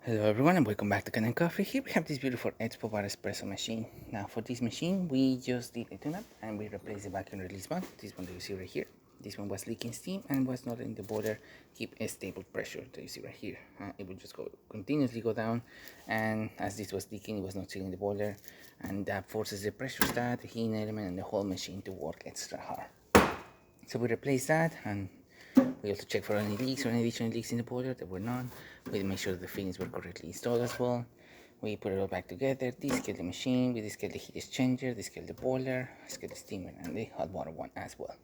Hello everyone and welcome back to Kanen Coffee. Here we have this beautiful Expobar espresso machine. Now for this machine we just did a tune-up and we replaced the vacuum release valve. This one that you see right here. This one was leaking steam and was not in the boiler. Keep a stable pressure that you see right here. It would just continuously go down, and as this was leaking it was not sealing the boiler, and that forces the pressure stat, the heating element and the whole machine to work extra hard. So we replaced that, and we also checked for any leaks or any additional leaks in the boiler. There were none. We made sure the fittings were correctly installed as well. We put it all back together, descaled the machine, we descaled the heat exchanger, descaled the boiler, descaled the steamer and the hot water one as well.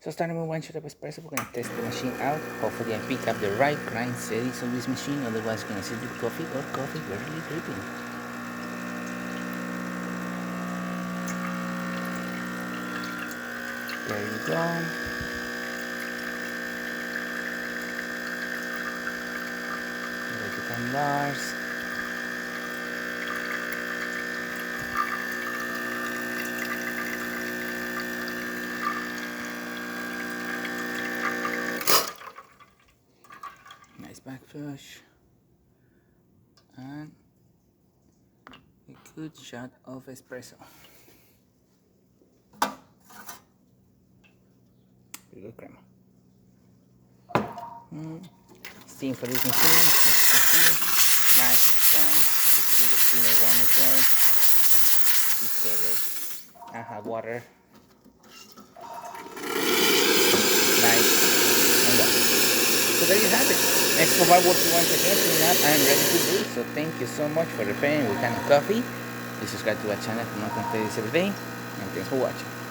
So starting with one shot of espresso, we're going to test the machine out. Hopefully I pick up the right grind settings on this machine, otherwise you're going to see the coffee or coffee barely dripping. There you go. $10. Nice backflush and a good shot of espresso. Pretty good crema. Steam for this machine, nice and strong. You can see the steamer one as well. Descaling and hot water. Nice and done. So there you have it. Expobar working once again, clean up and ready to brew. So thank you so much for repairing with Kanen Coffee. Please subscribe to our channel for more content every day. And thanks for watching.